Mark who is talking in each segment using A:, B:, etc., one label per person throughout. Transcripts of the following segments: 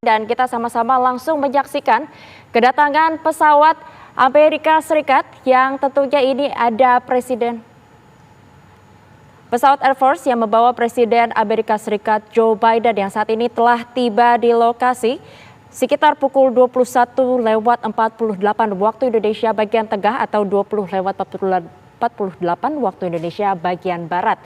A: Dan kita sama-sama langsung menyaksikan kedatangan pesawat Amerika Serikat yang tentunya ini ada pesawat Air Force yang membawa Presiden Amerika Serikat Joe Biden yang saat ini telah tiba di lokasi sekitar pukul 21:48 waktu Indonesia bagian tengah atau 20:48 waktu Indonesia bagian barat.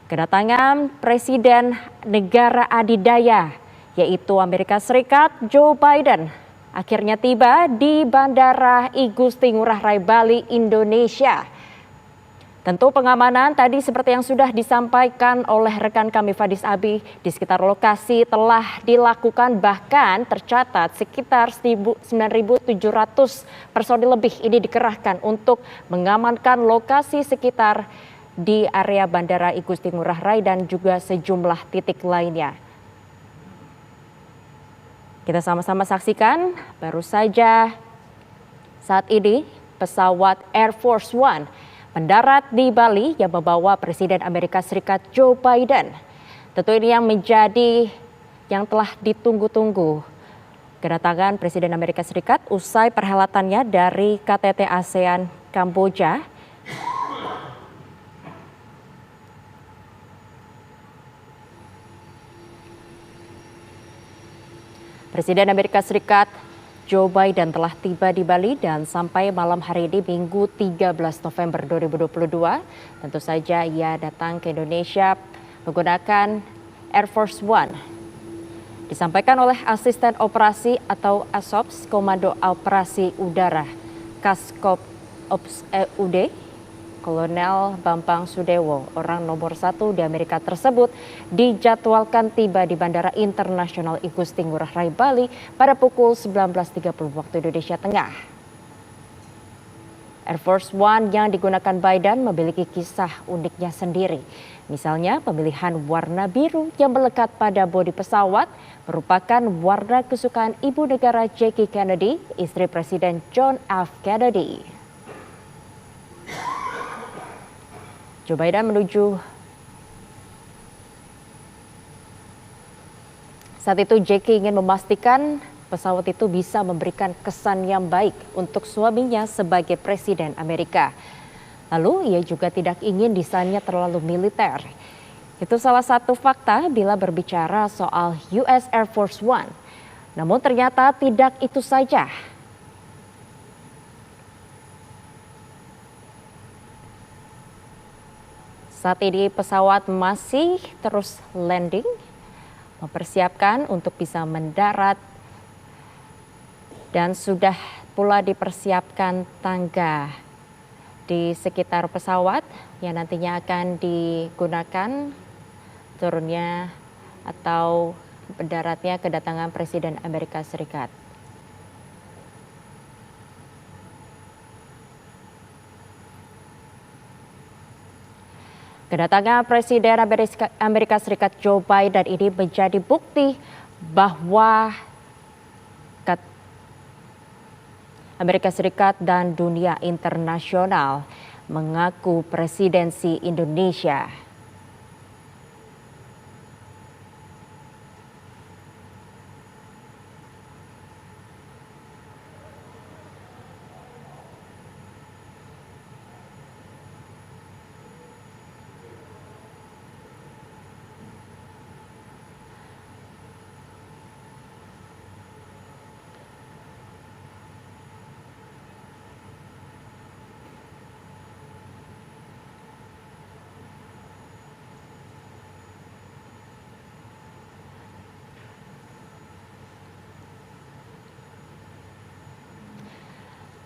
A: Kedatangan Presiden negara adidaya yaitu Amerika Serikat Joe Biden akhirnya tiba di Bandara I Gusti Ngurah Rai Bali, Indonesia. Tentu pengamanan tadi seperti yang sudah disampaikan oleh rekan kami Fadis Abi di sekitar lokasi telah dilakukan, bahkan tercatat sekitar 9.700 personil lebih ini dikerahkan untuk mengamankan lokasi sekitar di area Bandara I Gusti Ngurah Rai dan juga sejumlah titik lainnya. Kita sama-sama saksikan baru saja saat ini pesawat Air Force One mendarat di Bali yang membawa Presiden Amerika Serikat Joe Biden. Tentu ini yang telah ditunggu-tunggu. Kedatangan Presiden Amerika Serikat usai perhelatannya dari KTT ASEAN Kamboja. Presiden Amerika Serikat Joe Biden telah tiba di Bali dan sampai malam hari ini Minggu 13 November 2022. Tentu saja ia datang ke Indonesia menggunakan Air Force One. Disampaikan oleh Asisten Operasi atau ASOPS Komando Operasi Udara Kaskop Ops EUD Kolonel Bambang Sudewo, orang nomor 1 di Amerika tersebut, dijadwalkan tiba di Bandara Internasional I Gusti Ngurah Rai Bali pada pukul 19.30 waktu Indonesia Tengah. Air Force One yang digunakan Biden memiliki kisah uniknya sendiri. Misalnya pemilihan warna biru yang melekat pada bodi pesawat merupakan warna kesukaan ibu negara Jackie Kennedy, istri Presiden John F. Kennedy. Joe Biden saat itu Jackie ingin memastikan pesawat itu bisa memberikan kesan yang baik untuk suaminya sebagai Presiden Amerika. Lalu ia juga tidak ingin desainnya terlalu militer. Itu salah satu fakta bila berbicara soal US Air Force One. Namun ternyata tidak itu saja. Saat ini pesawat masih terus landing, mempersiapkan untuk bisa mendarat dan sudah pula dipersiapkan tangga di sekitar pesawat yang nantinya akan digunakan turunnya atau mendaratnya kedatangan Presiden Amerika Serikat. Kedatangan Presiden Amerika Serikat Joe Biden ini menjadi bukti bahwa Amerika Serikat dan dunia internasional mengaku presidensi Indonesia.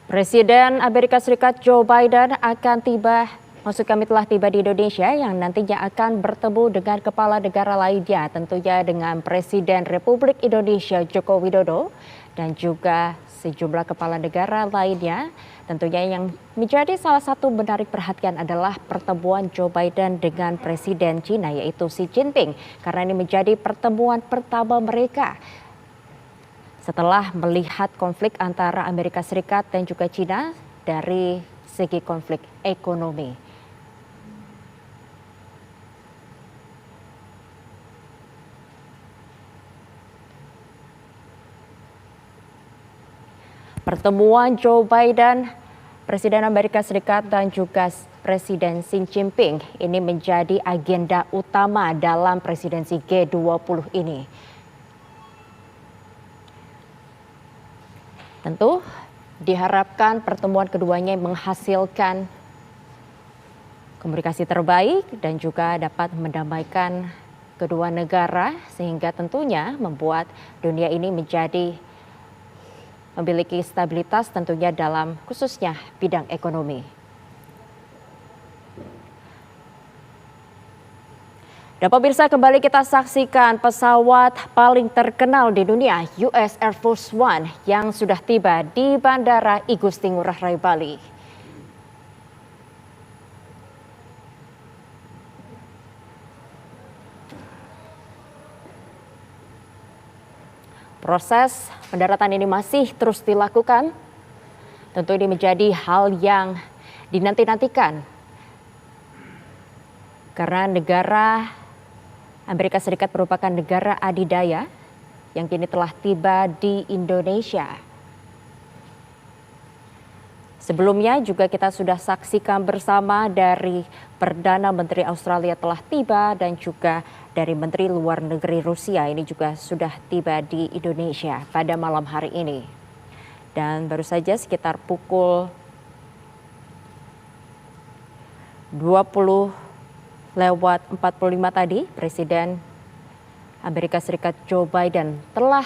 A: Presiden Amerika Serikat Joe Biden telah tiba di Indonesia yang nantinya akan bertemu dengan kepala negara lainnya, tentunya dengan Presiden Republik Indonesia Joko Widodo dan juga sejumlah kepala negara lainnya. Tentunya yang menjadi salah satu menarik perhatian adalah pertemuan Joe Biden dengan Presiden China yaitu Xi Jinping, karena ini menjadi pertemuan pertama mereka setelah melihat konflik antara Amerika Serikat dan juga China dari segi konflik ekonomi. Pertemuan Joe Biden, Presiden Amerika Serikat dan juga Presiden Xi Jinping ini menjadi agenda utama dalam presidensi G20 ini. Tentu diharapkan pertemuan keduanya menghasilkan komunikasi terbaik dan juga dapat mendamaikan kedua negara sehingga tentunya membuat dunia ini memiliki stabilitas tentunya dalam khususnya bidang ekonomi. Dan pemirsa, kembali kita saksikan pesawat paling terkenal di dunia US Air Force One yang sudah tiba di Bandara I Gusti Ngurah Rai Bali. Proses pendaratan ini masih terus dilakukan. Tentu ini menjadi hal yang dinanti-nantikan karena negara Amerika Serikat merupakan negara adidaya yang kini telah tiba di Indonesia. Sebelumnya juga kita sudah saksikan bersama dari Perdana Menteri Australia telah tiba dan juga dari Menteri Luar Negeri Rusia ini juga sudah tiba di Indonesia pada malam hari ini. Dan baru saja sekitar pukul 20:45 tadi, Presiden Amerika Serikat Joe Biden telah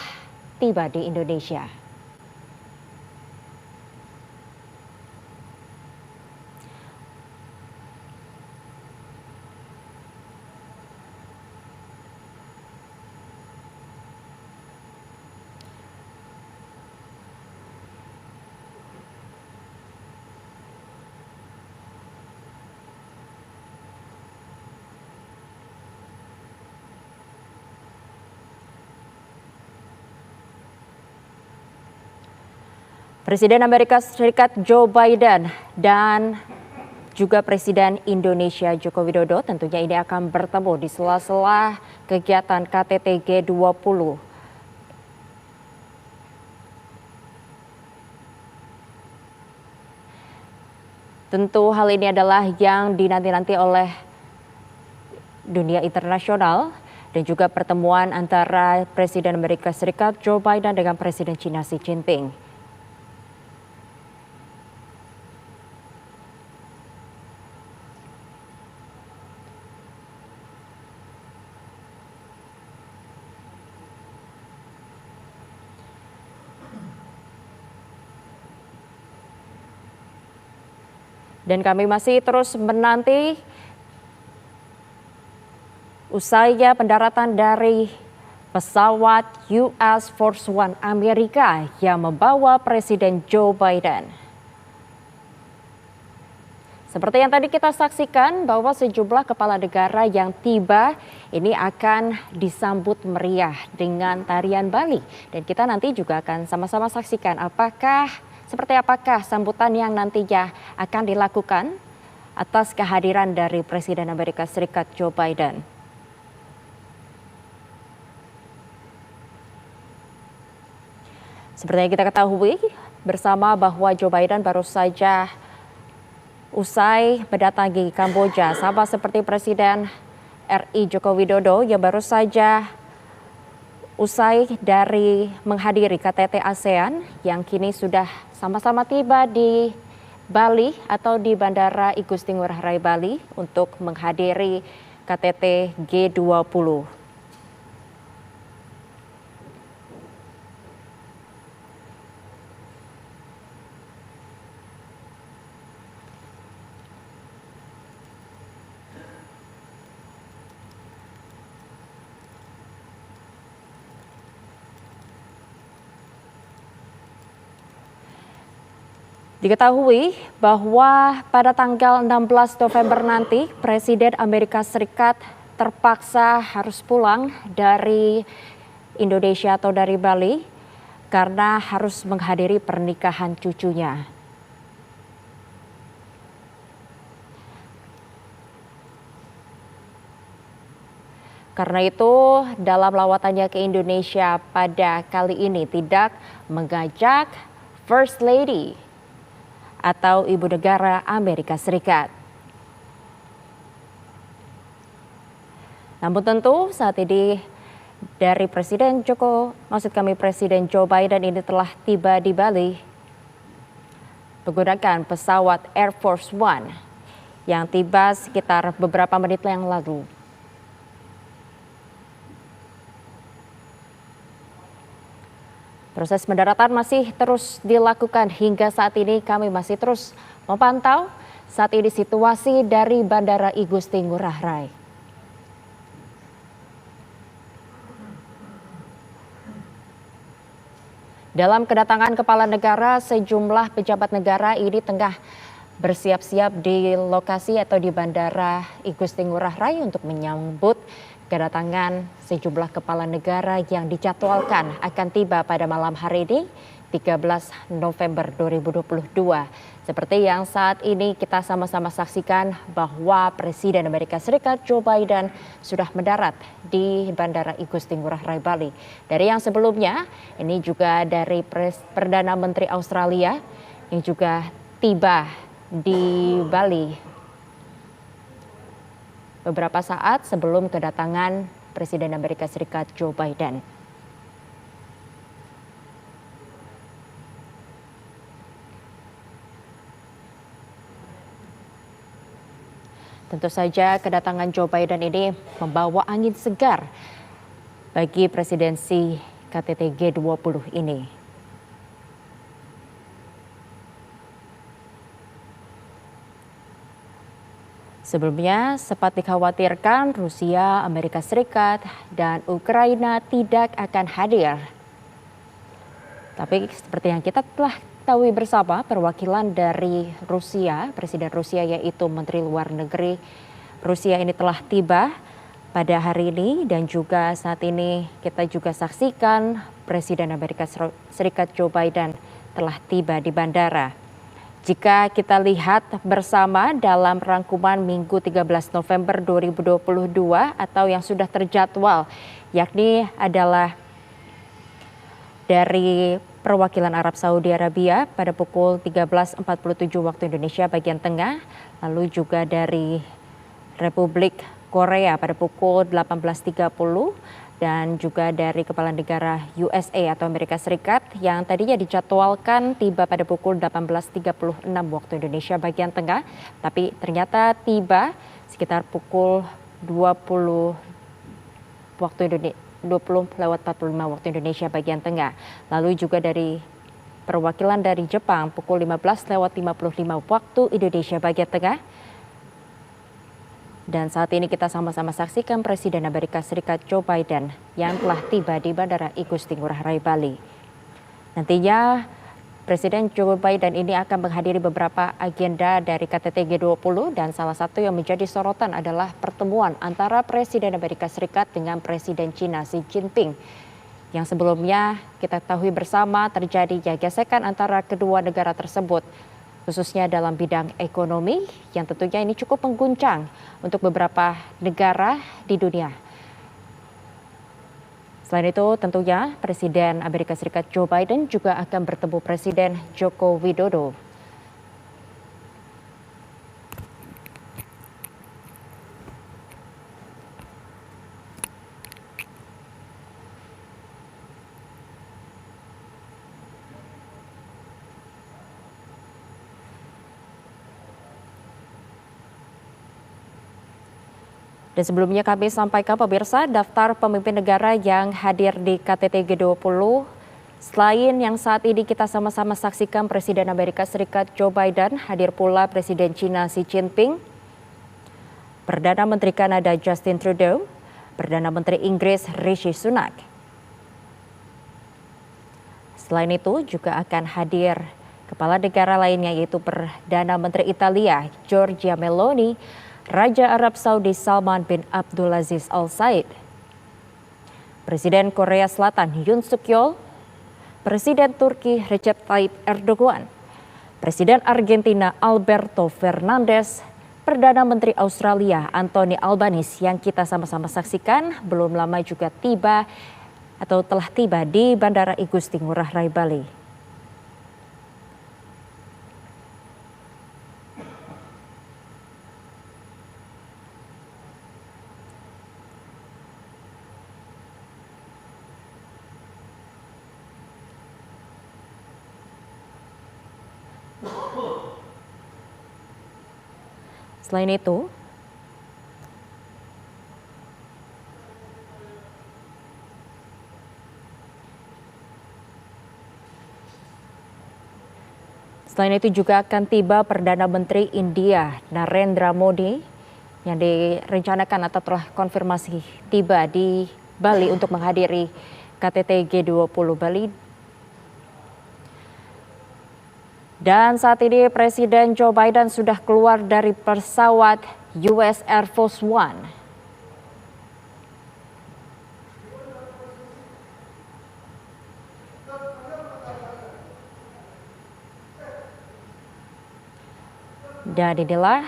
A: tiba di Indonesia. Presiden Amerika Serikat Joe Biden dan juga Presiden Indonesia Joko Widodo tentunya ini akan bertemu di sela-sela kegiatan KTT G20. Tentu hal ini adalah yang dinanti-nanti oleh dunia internasional dan juga pertemuan antara Presiden Amerika Serikat Joe Biden dengan Presiden China Xi Jinping. Dan kami masih terus menanti usainya pendaratan dari pesawat US Force One Amerika yang membawa Presiden Joe Biden. Seperti yang tadi kita saksikan bahwa sejumlah kepala negara yang tiba ini akan disambut meriah dengan tarian Bali. Dan kita nanti juga akan sama-sama saksikan seperti apakah sambutan yang nantinya akan dilakukan atas kehadiran dari Presiden Amerika Serikat Joe Biden. Seperti yang kita ketahui bersama bahwa Joe Biden baru saja usai mendatangi Kamboja, sama seperti Presiden RI Joko Widodo yang baru saja usai dari menghadiri KTT ASEAN yang kini sudah sama-sama tiba di Bali atau di Bandara I Gusti Ngurah Rai Bali untuk menghadiri KTT G20. Diketahui bahwa pada tanggal 16 November nanti Presiden Amerika Serikat terpaksa harus pulang dari Indonesia atau dari Bali karena harus menghadiri pernikahan cucunya. Karena itu dalam lawatannya ke Indonesia pada kali ini tidak mengajak First Lady atau Ibu Negara Amerika Serikat. Namun tentu saat ini dari Presiden Joe Biden ini telah tiba di Bali menggunakan pesawat Air Force One yang tiba sekitar beberapa menit yang lalu. Proses pendaratan masih terus dilakukan hingga saat ini. Kami masih terus memantau saat ini situasi dari Bandara I Gusti Ngurah Rai. Dalam kedatangan kepala negara, sejumlah pejabat negara ini tengah bersiap-siap di lokasi atau di Bandara I Gusti Ngurah Rai untuk menyambut kedatangan sejumlah kepala negara yang dijadwalkan akan tiba pada malam hari ini 13 November 2022. Seperti yang saat ini kita sama-sama saksikan bahwa Presiden Amerika Serikat Joe Biden sudah mendarat di Bandara I Gusti Ngurah Rai Bali. Dari yang sebelumnya, ini juga dari Perdana Menteri Australia yang juga tiba di Bali beberapa saat sebelum kedatangan Presiden Amerika Serikat Joe Biden. Tentu saja kedatangan Joe Biden ini membawa angin segar bagi presidensi KTT G20 ini. Sebelumnya sempat dikhawatirkan Rusia, Amerika Serikat, dan Ukraina tidak akan hadir. Tapi seperti yang kita telah ketahui bersama, perwakilan dari Rusia, Presiden Rusia yaitu Menteri Luar Negeri Rusia ini telah tiba pada hari ini, dan juga saat ini kita juga saksikan Presiden Amerika Serikat Joe Biden telah tiba di bandara. Jika kita lihat bersama dalam rangkuman Minggu 13 November 2022 atau yang sudah terjadwal, yakni adalah dari perwakilan Arab Saudi Arabia pada pukul 13.47 waktu Indonesia bagian tengah, lalu juga dari Republik Korea pada pukul 18.30, dan juga dari Kepala Negara USA atau Amerika Serikat yang tadinya dijadwalkan tiba pada pukul 18.36 waktu Indonesia bagian tengah, tapi ternyata tiba sekitar pukul 20 waktu Indonesia 20:45 waktu Indonesia bagian tengah. Lalu juga dari perwakilan dari Jepang pukul 15:55 waktu Indonesia bagian tengah. Dan saat ini kita sama-sama saksikan Presiden Amerika Serikat Joe Biden yang telah tiba di Bandara I Gusti Ngurah Rai Bali. Nantinya Presiden Joe Biden ini akan menghadiri beberapa agenda dari KTT G20, dan salah satu yang menjadi sorotan adalah pertemuan antara Presiden Amerika Serikat dengan Presiden China Xi Jinping. Yang sebelumnya kita ketahui bersama terjadi gesekan antara kedua negara tersebut, khususnya dalam bidang ekonomi yang tentunya ini cukup mengguncang untuk beberapa negara di dunia. Selain itu tentunya Presiden Amerika Serikat Joe Biden juga akan bertemu Presiden Joko Widodo. Dan sebelumnya kami sampaikan pemirsa, daftar pemimpin negara yang hadir di KTT G20, selain yang saat ini kita sama-sama saksikan Presiden Amerika Serikat Joe Biden, hadir pula Presiden China Xi Jinping, Perdana Menteri Kanada Justin Trudeau, Perdana Menteri Inggris Rishi Sunak. Selain itu juga akan hadir kepala negara lainnya yaitu Perdana Menteri Italia Giorgia Meloni, Raja Arab Saudi Salman bin Abdulaziz Al Saud, Presiden Korea Selatan Yoon Suk Yeol, Presiden Turki Recep Tayyip Erdogan, Presiden Argentina Alberto Fernandez, Perdana Menteri Australia Anthony Albanese yang kita sama-sama saksikan belum lama juga tiba atau telah tiba di Bandara I Gusti Ngurah Rai Bali. Selain itu, juga akan tiba Perdana Menteri India Narendra Modi yang direncanakan atau telah konfirmasi tiba di Bali untuk menghadiri KTT G20 Bali. Dan saat ini Presiden Joe Biden sudah keluar dari pesawat US Air Force One. Dan inilah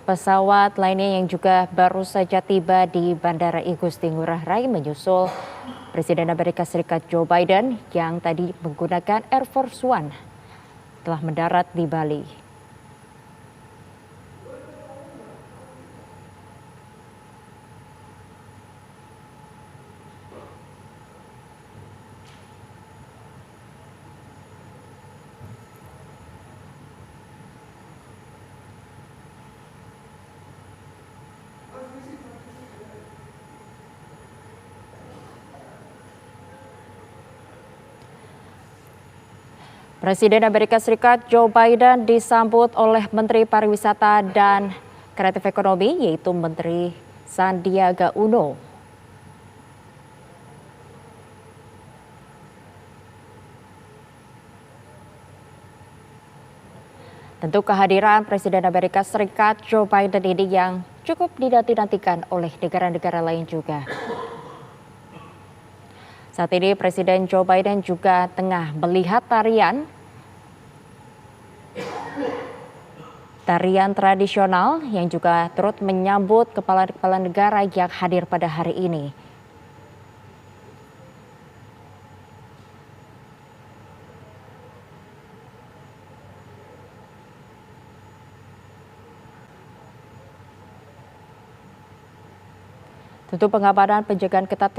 A: pesawat lainnya yang juga baru saja tiba di Bandara Igusti Ngurah Rai menyusul Presiden Amerika Serikat Joe Biden yang tadi menggunakan Air Force One telah mendarat di Bali. Presiden Amerika Serikat Joe Biden disambut oleh Menteri Pariwisata dan Kreatif Ekonomi, yaitu Menteri Sandiaga Uno. Tentu kehadiran Presiden Amerika Serikat Joe Biden ini yang cukup dinanti-nantikan oleh negara-negara lain juga. Saat ini Presiden Joe Biden juga tengah melihat tarian tradisional yang juga turut menyambut kepala-kepala negara yang hadir pada hari ini. Tentu pengamanan penjagaan ketat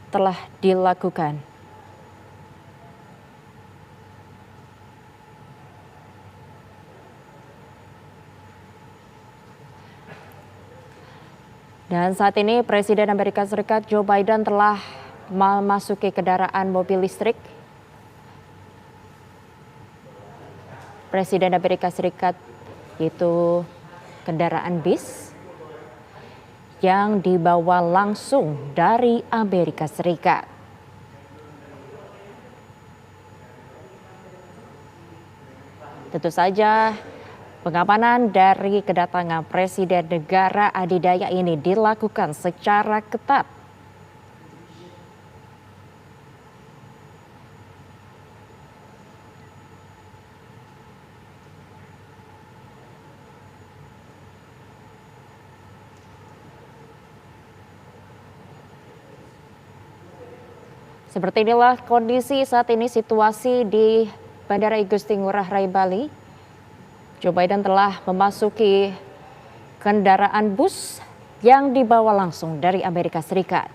A: telah dilakukan. Dan saat ini Presiden Amerika Serikat Joe Biden telah memasuki kendaraan mobil listrik. Presiden Amerika Serikat yaitu kendaraan bis yang dibawa langsung dari Amerika Serikat. Tentu saja pengamanan dari kedatangan Presiden negara adidaya ini dilakukan secara ketat. Seperti inilah kondisi saat ini situasi di Bandara Igusti Ngurah Rai Bali. Joe Biden telah memasuki kendaraan bus yang dibawa langsung dari Amerika Serikat.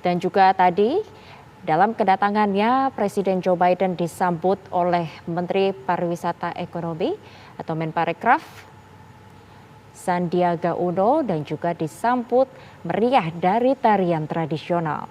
A: Dan juga tadi dalam kedatangannya Presiden Joe Biden disambut oleh Menteri Pariwisata Ekonomi atau Menparekraf Sandiaga Uno dan juga disambut meriah dari tarian tradisional.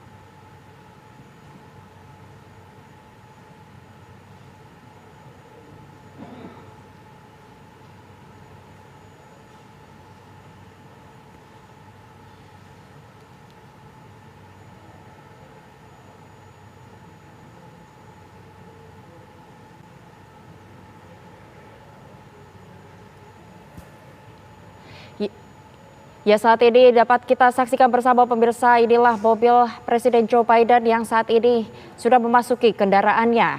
A: Ya, saat ini dapat kita saksikan bersama pemirsa, inilah mobil Presiden Joe Biden yang saat ini sudah memasuki kendaraannya.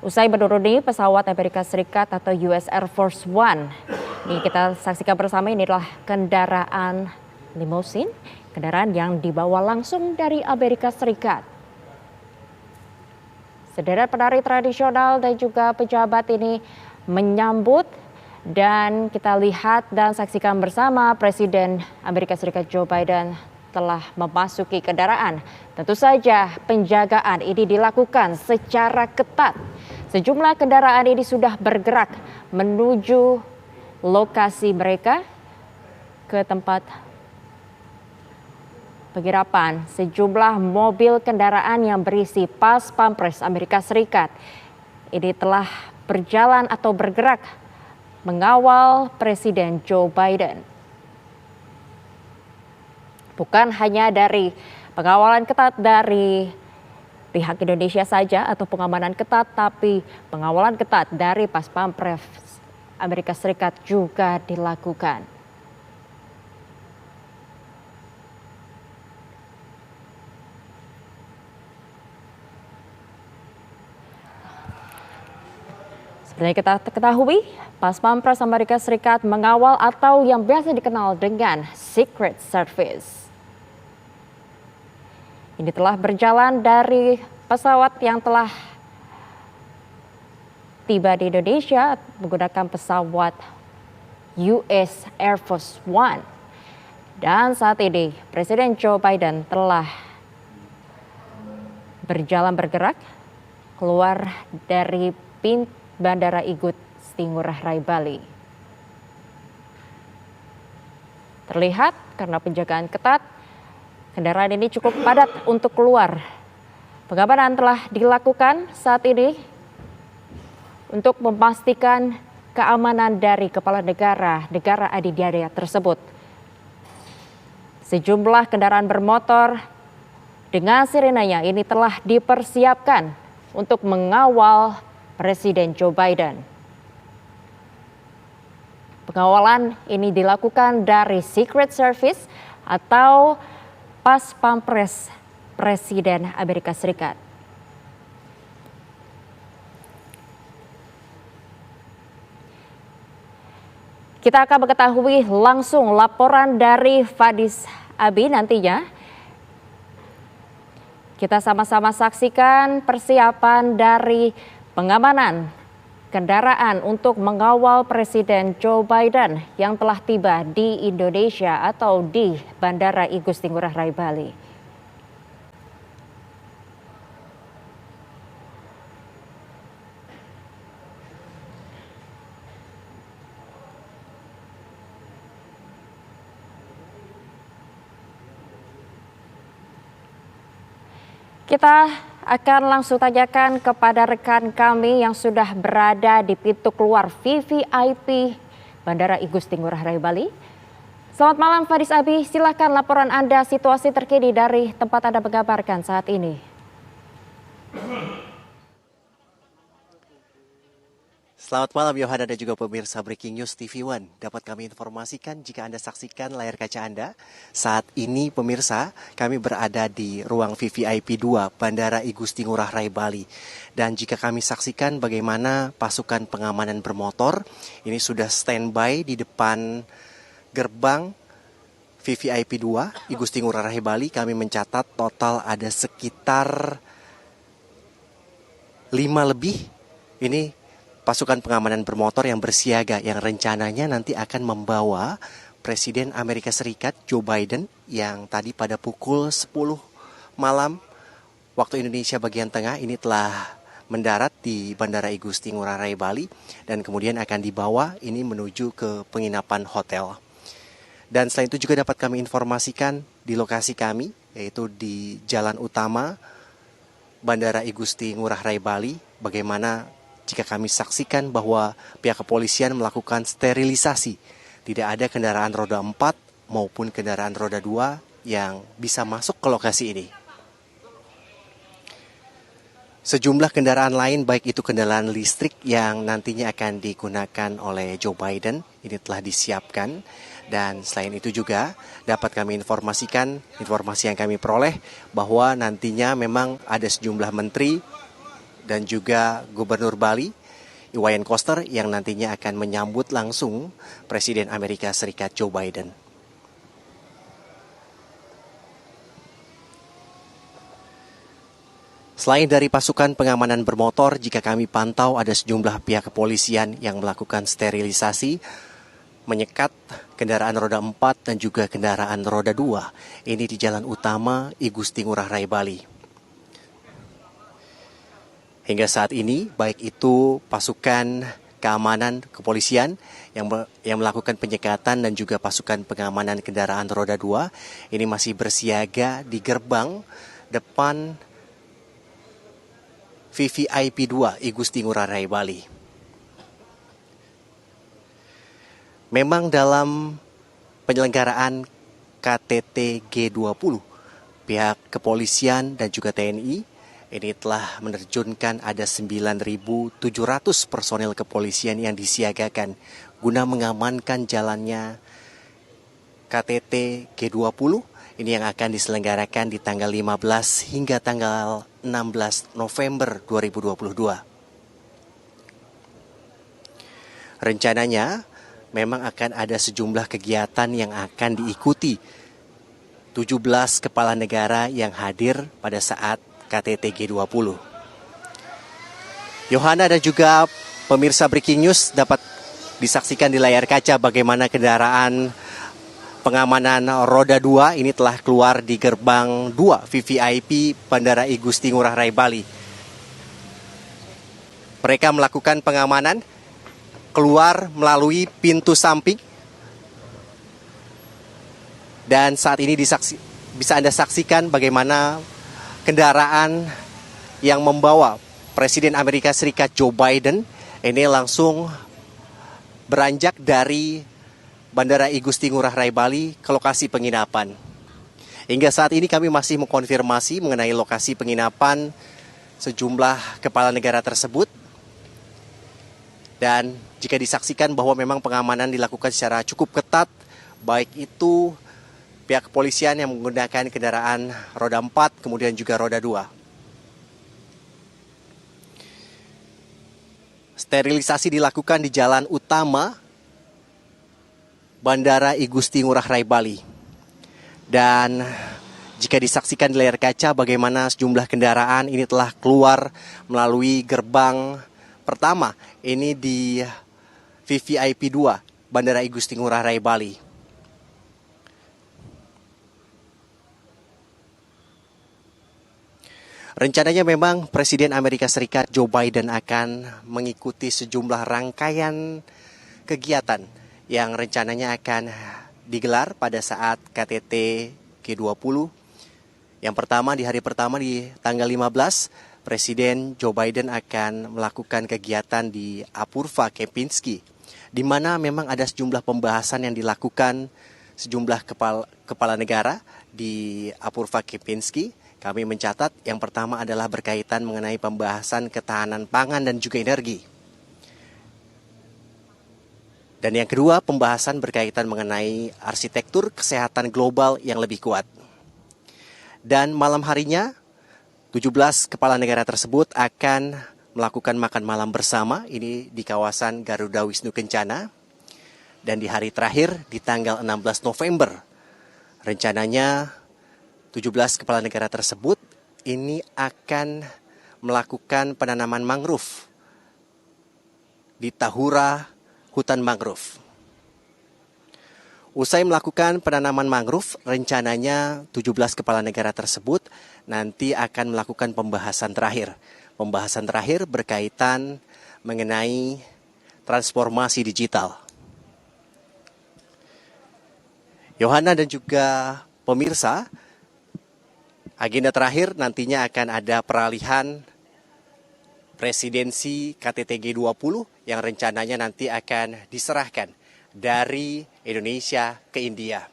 A: Usai menuruni pesawat Amerika Serikat atau US Air Force One. Ini kita saksikan bersama, inilah kendaraan limousine, kendaraan yang dibawa langsung dari Amerika Serikat. Sederet penari tradisional dan juga pejabat ini menyambut. Dan kita lihat dan saksikan bersama Presiden Amerika Serikat Joe Biden telah memasuki kendaraan. Tentu saja penjagaan ini dilakukan secara ketat. Sejumlah kendaraan ini sudah bergerak menuju lokasi mereka ke tempat pengirapan. Sejumlah mobil kendaraan yang berisi pas pampres Amerika Serikat ini telah berjalan atau bergerak mengawal Presiden Joe Biden. Bukan hanya dari pengawalan ketat dari pihak Indonesia saja atau pengamanan ketat, tapi pengawalan ketat dari Pas Pampres Amerika Serikat juga dilakukan. Seperti kita ketahui, Pas Pampres Amerika Serikat mengawal atau yang biasa dikenal dengan Secret Service. Ini telah berjalan dari pesawat yang telah tiba di Indonesia menggunakan pesawat US Air Force One. Dan saat ini Presiden Joe Biden telah bergerak keluar dari pintu Bandara Igusti Ngurah Rai Bali. Terlihat karena penjagaan ketat, kendaraan ini cukup padat untuk keluar. Pengamanan telah dilakukan saat ini untuk memastikan keamanan dari kepala negara adidaya tersebut. Sejumlah kendaraan bermotor dengan sirenanya ini telah dipersiapkan untuk mengawal Presiden Joe Biden. Pengawalan ini dilakukan dari Secret Service atau Pas Pampres Presiden Amerika Serikat. Kita akan mengetahui langsung laporan dari Fadis Abi nantinya. Kita sama-sama saksikan persiapan dari pengamanan kendaraan untuk mengawal Presiden Joe Biden yang telah tiba di Indonesia atau di Bandara Igusti Ngurah Rai Bali. Kita akan langsung tanyakan kepada rekan kami yang sudah berada di pintu keluar VVIP Bandara Igusti Ngurah Rai Bali. Selamat malam Fadis Abi, silakan laporan Anda situasi terkini dari tempat Anda mengabarkan saat ini.
B: Selamat malam Yohana dan juga pemirsa Breaking News TV One. Dapat kami informasikan jika Anda saksikan layar kaca Anda. Saat ini pemirsa, kami berada di ruang VVIP 2 Bandara Igusti Ngurah Rai Bali. Dan jika kami saksikan bagaimana pasukan pengamanan bermotor ini sudah standby di depan gerbang VVIP 2 Igusti Ngurah Rai Bali, kami mencatat total ada sekitar 5 lebih ini pasukan pengamanan bermotor yang bersiaga yang rencananya nanti akan membawa Presiden Amerika Serikat Joe Biden yang tadi pada pukul 10 malam waktu Indonesia bagian tengah ini telah mendarat di Bandara Igusti Ngurah Rai Bali dan kemudian akan dibawa ini menuju ke penginapan hotel. Dan selain itu juga dapat kami informasikan di lokasi kami yaitu di Jalan Utama Bandara Igusti Ngurah Rai Bali bagaimana jika kami saksikan bahwa pihak kepolisian melakukan sterilisasi. Tidak ada kendaraan roda 4 maupun kendaraan roda 2 yang bisa masuk ke lokasi ini. Sejumlah kendaraan lain baik itu kendaraan listrik yang nantinya akan digunakan oleh Joe Biden ini telah disiapkan. Dan selain itu juga dapat kami informasikan informasi yang kami peroleh bahwa nantinya memang ada sejumlah menteri dan juga Gubernur Bali, Iwayan Koster yang nantinya akan menyambut langsung Presiden Amerika Serikat Joe Biden. Selain dari pasukan pengamanan bermotor, jika kami pantau ada sejumlah pihak kepolisian yang melakukan sterilisasi, menyekat kendaraan roda 4 dan juga kendaraan roda 2 ini di jalan utama I Gusti Ngurah Rai Bali. Hingga saat ini baik itu pasukan keamanan kepolisian yang melakukan penyekatan dan juga pasukan pengamanan kendaraan roda 2 ini masih bersiaga di gerbang depan VVIP 2 I Gusti Ngurah Rai Bali. Memang dalam penyelenggaraan KTT G20, pihak kepolisian dan juga TNI ini telah menerjunkan ada 9.700 personel kepolisian yang disiagakan guna mengamankan jalannya KTT G20 ini yang akan diselenggarakan di tanggal 15 hingga tanggal 16 November 2022. Rencananya memang akan ada sejumlah kegiatan yang akan diikuti 17 kepala negara yang hadir pada saat KTT G20. Yohana dan juga pemirsa Breaking News dapat disaksikan di layar kaca bagaimana kendaraan pengamanan roda 2 ini telah keluar di gerbang 2 VVIP Bandara I Gusti Ngurah Rai Bali. Mereka melakukan pengamanan keluar melalui pintu samping dan saat ini bisa Anda saksikan bagaimana kendaraan yang membawa Presiden Amerika Serikat Joe Biden ini langsung beranjak dari Bandara I Gusti Ngurah Rai Bali ke lokasi penginapan. Hingga saat ini kami masih mengkonfirmasi mengenai lokasi penginapan sejumlah kepala negara tersebut. Dan jika disaksikan bahwa memang pengamanan dilakukan secara cukup ketat, baik itu pihak kepolisian yang menggunakan kendaraan roda 4, kemudian juga roda 2. Sterilisasi dilakukan di jalan utama Bandara I Gusti Ngurah Rai Bali. Dan jika disaksikan di layar kaca bagaimana sejumlah kendaraan ini telah keluar melalui gerbang pertama ini di VVIP 2 Bandara I Gusti Ngurah Rai Bali. Rencananya memang Presiden Amerika Serikat Joe Biden akan mengikuti sejumlah rangkaian kegiatan yang rencananya akan digelar pada saat KTT G20. Yang pertama di hari pertama di tanggal 15 Presiden Joe Biden akan melakukan kegiatan di Apurva Kempinski, di mana memang ada sejumlah pembahasan yang dilakukan sejumlah kepala negara di Apurva Kempinski. Kami mencatat yang pertama adalah berkaitan mengenai pembahasan ketahanan pangan dan juga energi. Dan yang kedua, pembahasan berkaitan mengenai arsitektur kesehatan global yang lebih kuat. Dan malam harinya 17 kepala negara tersebut akan melakukan makan malam bersama ini di kawasan Garuda Wisnu Kencana. Dan di hari terakhir di tanggal 16 November rencananya 17 kepala negara tersebut ini akan melakukan penanaman mangrove di Tahura hutan mangrove. Usai melakukan penanaman mangrove, rencananya 17 kepala negara tersebut nanti akan melakukan pembahasan terakhir. Pembahasan terakhir berkaitan mengenai transformasi digital. Yohana dan juga pemirsa, agenda terakhir nantinya akan ada peralihan presidensi KTT G20 yang rencananya nanti akan diserahkan dari Indonesia ke India.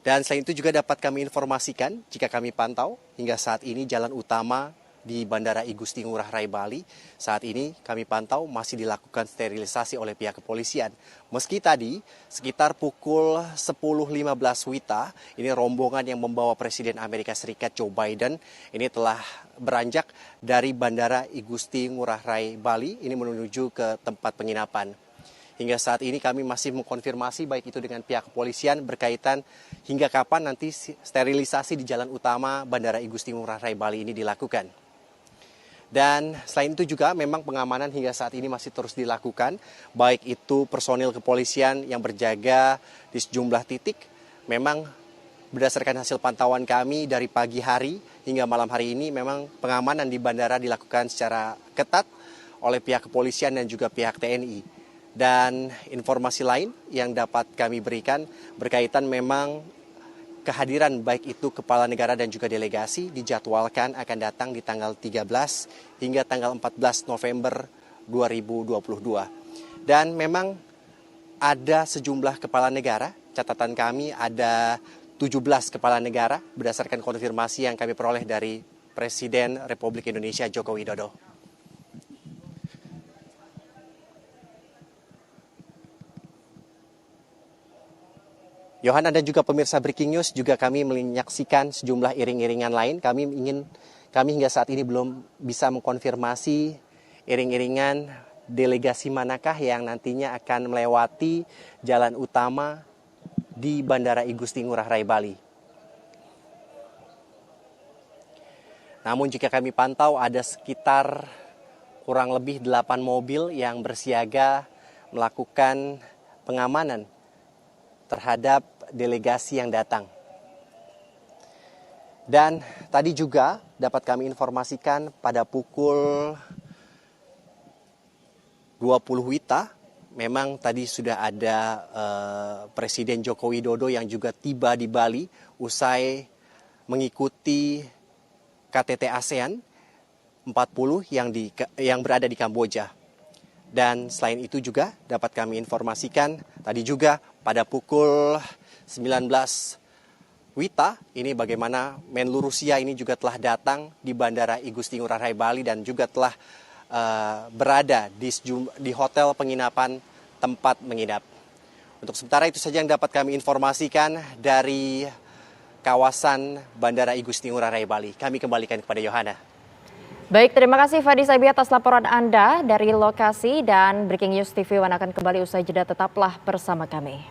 B: Dan selain itu juga dapat kami informasikan jika kami pantau hingga saat ini jalan utama di Bandara I Gusti Ngurah Rai Bali saat ini kami pantau masih dilakukan sterilisasi oleh pihak kepolisian. Meski tadi sekitar pukul 10.15 WITA ini rombongan yang membawa Presiden Amerika Serikat Joe Biden ini telah beranjak dari Bandara I Gusti Ngurah Rai Bali ini menuju ke tempat penginapan. Hingga saat ini kami masih mengkonfirmasi baik itu dengan pihak kepolisian berkaitan hingga kapan nanti sterilisasi di jalan utama Bandara I Gusti Ngurah Rai Bali ini dilakukan. Dan selain itu juga memang pengamanan hingga saat ini masih terus dilakukan, baik itu personil kepolisian yang berjaga di sejumlah titik. Memang berdasarkan hasil pantauan kami dari pagi hari hingga malam hari ini, memang pengamanan di bandara dilakukan secara ketat oleh pihak kepolisian dan juga pihak TNI. Dan informasi lain yang dapat kami berikan berkaitan memang kehadiran baik itu kepala negara dan juga delegasi dijadwalkan akan datang di tanggal 13 hingga tanggal 14 November 2022. Dan memang ada sejumlah kepala negara, catatan kami ada 17 kepala negara berdasarkan konfirmasi yang kami peroleh dari Presiden Republik Indonesia Joko Widodo. Yohana dan juga pemirsa Breaking News, juga kami menyaksikan sejumlah iring-iringan lain. Kami hingga saat ini belum bisa mengkonfirmasi iring-iringan delegasi manakah yang nantinya akan melewati jalan utama di Bandara I Gusti Ngurah Rai Bali. Namun jika kami pantau ada sekitar kurang lebih 8 mobil yang bersiaga melakukan pengamanan terhadap delegasi yang datang. Dan tadi juga dapat kami informasikan pada pukul 20 WITA, memang tadi sudah ada Presiden Joko Widodo yang juga tiba di Bali usai mengikuti KTT ASEAN 40 yang berada di Kamboja. Dan selain itu juga dapat kami informasikan tadi juga pada pukul 19 WITA ini bagaimana Menlu Rusia ini juga telah datang di Bandara I Gusti Ngurah Rai Bali dan juga telah berada di hotel penginapan tempat menginap. Untuk sementara itu saja yang dapat kami informasikan dari kawasan Bandara I Gusti Ngurah Rai Bali. Kami kembalikan kepada Yohana.
A: Baik, terima kasih Fadi Sabi atas laporan Anda dari lokasi, dan Breaking News TV akan kembali usai jeda, tetaplah bersama kami.